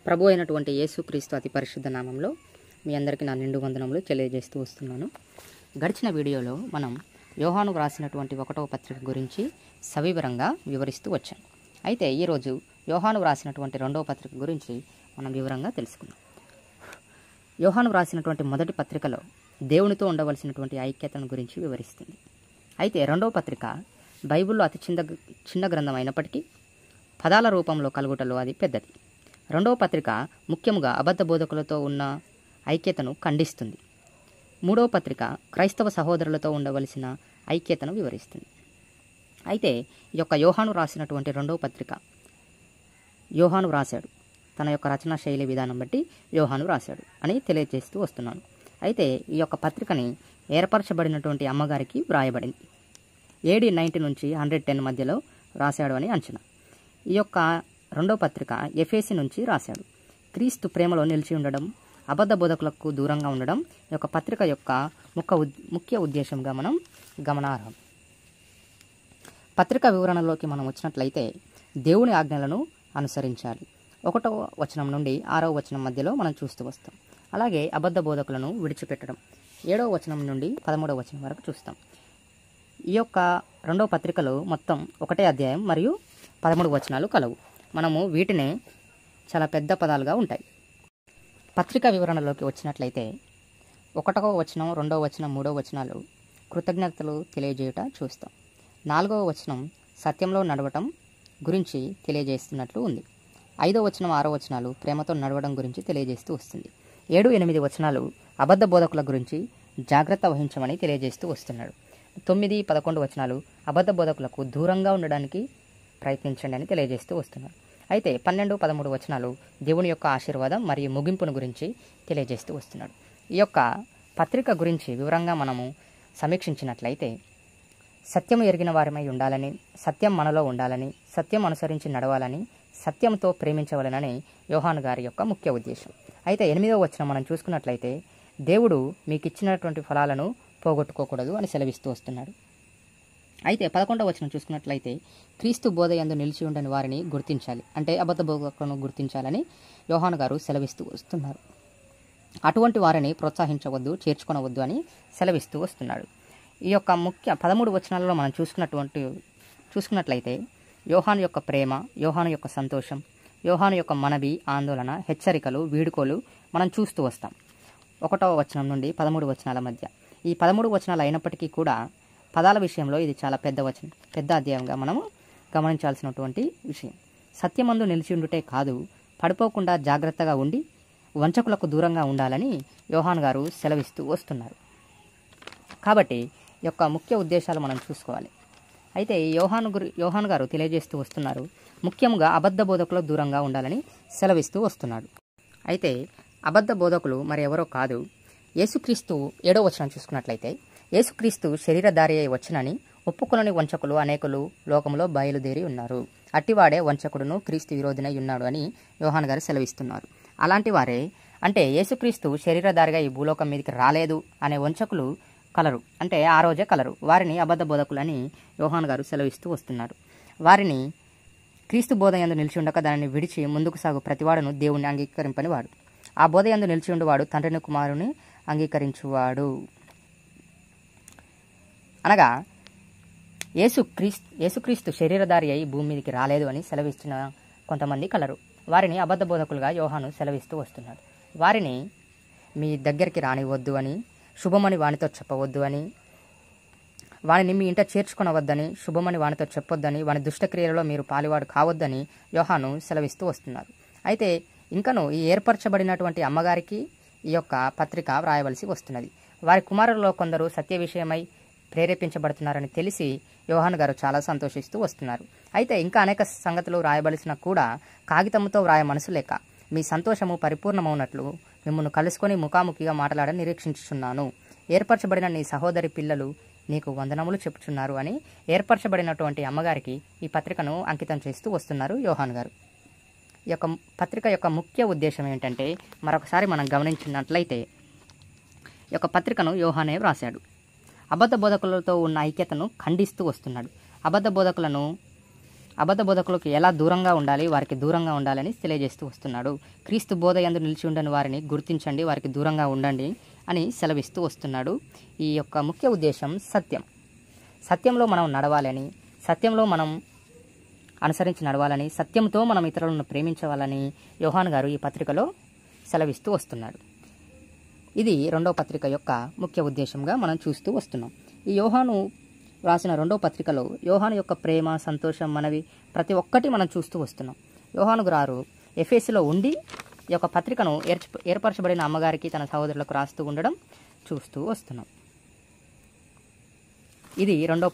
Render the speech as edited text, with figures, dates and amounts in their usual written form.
ప్రభు అయినటువంటి యేసుక్రీస్తు అతి పరిశుద్ధ నామంలో మీ అందరికీ నా నిండు వందనములు తెలియజేస్తూ వస్తున్నాను. గడిచిన వీడియోలో మనం యోహాను వ్రాసినటువంటి 1వ పత్రిక గురించి సవివరంగా వివరిస్తూ వచ్చాం. అయితే ఈరోజు యోహాను వ్రాసినటువంటి 2వ పత్రిక గురించి మనం వివరంగా తెలుసుకుందాం. యోహాను వ్రాసినటువంటి మొదటి పత్రికలో దేవునితో ఉండవలసినటువంటి ఐక్యతను గురించి వివరిస్తుంది. అయితే 2వ పత్రిక బైబిల్లో అతి చిన్న గ్రంథం అయినప్పటికీ పదాల రూపంలో కలుగుటలో అది పెద్దది. 2వ పత్రిక ముఖ్యంగా అబద్ధ బోధకులతో ఉన్న ఐక్యతను ఖండిస్తుంది. 3వ పత్రిక క్రైస్తవ సహోదరులతో ఉండవలసిన ఐక్యతను వివరిస్తుంది. అయితే ఈ యొక్క యోహాను రాసినటువంటి 2వ పత్రిక యోహాను రాశాడు, తన యొక్క రచనా శైలి విధానం బట్టి యోహాను రాశాడు అని తెలియజేస్తూ వస్తున్నాను. అయితే ఈ యొక్క పత్రికని ఏర్పరచబడినటువంటి అమ్మగారికి వ్రాయబడింది. AD 90 నుంచి 110 మధ్యలో రాశాడు అని అంచనా. ఈ యొక్క 2వ పత్రిక ఎఫెసీ నుంచి రాశాడు. క్రీస్తు ప్రేమలో నిలిచి ఉండడం, అబద్ధ బోధకులకు దూరంగా ఉండడం ఈ యొక్క పత్రిక యొక్క ముఖ్య ఉద్దేశంగా మనం గమనార్హం. పత్రిక వివరణలోకి మనం వచ్చినట్లయితే దేవుని ఆజ్ఞలను అనుసరించాలి. 1వ వచనం నుండి 6వ వచనం మధ్యలో మనం చూస్తూ వస్తాం. అలాగే అబద్ధ బోధకులను విడిచిపెట్టడం 7వ వచనం నుండి 13వ వచనం వరకు చూస్తాం. ఈ యొక్క 2వ పత్రికలో మొత్తం 1 అధ్యాయం మరియు 13 వచనాలు కలవు. మనము వీటినే చాలా పెద్ద పదాలుగా ఉంటాయి. పత్రికా వివరణలోకి వచ్చినట్లయితే 1వ వచనం, 2వ వచనం, 3వ వచనాలు కృతజ్ఞతలు తెలియజేయుట చూస్తాం. 4వ వచనం సత్యంలో నడవటం గురించి తెలియజేస్తున్నట్లు ఉంది. 5వ వచనం, 6వ వచనాలు ప్రేమతో నడవడం గురించి తెలియజేస్తూ వస్తుంది. 7, 8 వచనాలు అబద్ధ బోధకుల గురించి జాగ్రత్త వహించమని తెలియజేస్తూ వస్తున్నాడు. 9, 11 వచనాలు అబద్ధ బోధకులకు దూరంగా ఉండడానికి ప్రయత్నించండి అని తెలియజేస్తూ వస్తున్నారు. అయితే 12, 13 వచనాలు దేవుని యొక్క ఆశీర్వాదం మరియు ముగింపును గురించి తెలియజేస్తూ వస్తున్నాడు. ఈ యొక్క పత్రిక గురించి వివరంగా మనము సమీక్షించినట్లయితే సత్యం ఎరిగిన వారమై ఉండాలని, సత్యం మనలో ఉండాలని, సత్యం అనుసరించి నడవాలని, సత్యంతో ప్రేమించవలనని యోహాను గారి యొక్క ముఖ్య ఉద్దేశం. అయితే 8వ వచనం మనం చూసుకున్నట్లయితే దేవుడు మీకు ఇచ్చినటువంటి ఫలాలను పోగొట్టుకోకూడదు అని సెలవిస్తూ వస్తున్నాడు. అయితే 11వ వచనం చూసుకున్నట్లయితే క్రీస్తు బోధ యందు నిలిచి ఉండని వారిని గుర్తించాలి, అంటే అబద్ధ బోధకులను గుర్తించాలని యోహాను గారు సెలవిస్తూ వస్తున్నారు. అటువంటి వారిని ప్రోత్సహించవద్దు, చేర్చుకొనవద్దు అని సెలవిస్తూ వస్తున్నాడు. ఈ యొక్క ముఖ్య 13 వచనాలలో మనం చూసుకున్నట్లయితే యోహాను యొక్క ప్రేమ, యోహాను యొక్క సంతోషం, యోహాను యొక్క మనవి, ఆందోళన, హెచ్చరికలు, వీడుకోలు మనం చూస్తూ వస్తాం 1వ వచనం నుండి 13 వచనాల మధ్య. ఈ 13 వచనాలు అయినప్పటికీ కూడా పదాల విషయంలో ఇది చాలా పెద్ద అధ్యాయంగా మనము గమనించాల్సినటువంటి విషయం. సత్యమందు నిలిచి ఉండుటే కాదు, పడిపోకుండా జాగ్రత్తగా ఉండి వంచకులకు దూరంగా ఉండాలని యోహాను గారు సెలవిస్తూ వస్తున్నారు. కాబట్టి ఈ యొక్క ముఖ్య ఉద్దేశాలు మనం చూసుకోవాలి. అయితే యోహాను గారు తెలియజేస్తూ వస్తున్నారు, ముఖ్యంగా అబద్ధ బోధకులకు దూరంగా ఉండాలని సెలవిస్తూ వస్తున్నాడు. అయితే అబద్ధ బోధకులు మరి ఎవరో కాదు, యేసుక్రీస్తు. 7వ వచనం చూసుకున్నట్లయితే యేసుక్రీస్తు శరీరధారి అయి వచ్చునని ఒప్పుకొనని వంచకులు అనేకులు లోకంలో బయలుదేరి ఉన్నారు. అట్టివాడే వంచకుడును క్రీస్తు విరోధినై ఉన్నాడు అని యోహాను గారు సెలవిస్తున్నారు. అలాంటి వారే, అంటే యేసుక్రీస్తు శరీరధారిగా ఈ భూలోకం మీదకి రాలేదు అనే వంచకులు కలరు, అంటే ఆ రోజే కలరు. వారిని అబద్ధ బోధకులని యోహాను గారు సెలవిస్తూ వస్తున్నారు. వారిని క్రీస్తు బోధ యందు నిలిచి ఉండక దానిని విడిచి ముందుకు సాగు ప్రతివాడును దేవుణ్ణి అంగీకరింపని వాడు. ఆ బోధ యందు నిలిచి ఉండువాడు తండ్రిని కుమారుని అంగీకరించువాడు. అనగా యేసుక్రీస్తు శరీరధారి అయి భూమి మీదకి రాలేదు అని సెలవిస్తున్న కొంతమంది కలరు. వారిని అబద్ధ బోధకులుగా యోహాను సెలవిస్తూ వస్తున్నాడు. వారిని మీ దగ్గరికి రానివద్దు అని, శుభమని వానితో చెప్పవద్దు అని, వానిని మీ ఇంట చేర్చుకొనవద్దని, శుభమని వానితో చెప్పొద్దని, వాని దుష్టక్రియలలో మీరు పాలివాడు కావద్దని యోహాను సెలవిస్తూ వస్తున్నారు. అయితే ఇంకను ఈ ఏర్పరచబడినటువంటి అమ్మగారికి ఈ యొక్క పత్రిక వ్రాయవలసి వస్తున్నది. వారి కుమారులలో కొందరు సత్య విషయమై ప్రేరేపించబడుతున్నారని తెలిసి యోహాను గారు చాలా సంతోషిస్తూ వస్తున్నారు. అయితే ఇంకా అనేక సంగతులు వ్రాయవలసిన కూడా కాగితంతో వ్రాయ మనసు లేక మీ సంతోషము పరిపూర్ణమవునట్లు మిమ్మల్ని కలుసుకొని ముఖాముఖిగా మాట్లాడని నిరీక్షించుచున్నాను. ఏర్పరచబడిన నీ సహోదరి పిల్లలు నీకు వందనములు చెప్పుచున్నారు అని ఏర్పరచబడినటువంటి అమ్మగారికి ఈ పత్రికను అంకితం చేస్తూ వస్తున్నారు యోహాను గారు. ఈ యొక్క పత్రిక యొక్క ముఖ్య ఉద్దేశం ఏంటంటే మరొకసారి మనం గమనించినట్లయితే ఈ యొక్క పత్రికను యోహానే వ్రాశాడు. అబద్ధ బోధకులతో ఉన్న ఐక్యతను ఖండిస్తూ వస్తున్నాడు. అబద్ధ బోధకులను అబద్ధ బోధకులకు ఎలా దూరంగా ఉండాలి, వారికి దూరంగా ఉండాలని తెలియజేస్తూ వస్తున్నాడు. క్రీస్తు బోధ యందు నిలిచి ఉండని వారిని గుర్తించండి, వారికి దూరంగా ఉండండి అని సెలవిస్తూ వస్తున్నాడు. ఈ యొక్క ముఖ్య ఉద్దేశం సత్యం. సత్యంలో మనం నడవాలని, సత్యంలో మనం అనుసరించి నడవాలని, సత్యంతో మనం ఇతరులను ప్రేమించవాలని యోహాను గారు ఈ పత్రికలో సెలవిస్తూ వస్తున్నాడు. ఇది రెండవ పత్రిక యొక్క ముఖ్య ఉద్దేశంగా మనం చూస్తూ వస్తున్నాం. ఈ యోహాను రాసిన రెండవ పత్రికలో యోహాను యొక్క ప్రేమ, సంతోషం, మనవి ప్రతి ఒక్కటి మనం చూస్తూ వస్తున్నాం. యోహాను గారు ఎఫెసులో ఉండి ఈ యొక్క పత్రికను ఏర్పరచబడిన అమ్మగారికి, తన సహోదరులకు రాస్తూ ఉండడం చూస్తూ వస్తున్నాం. ఇది రెండవ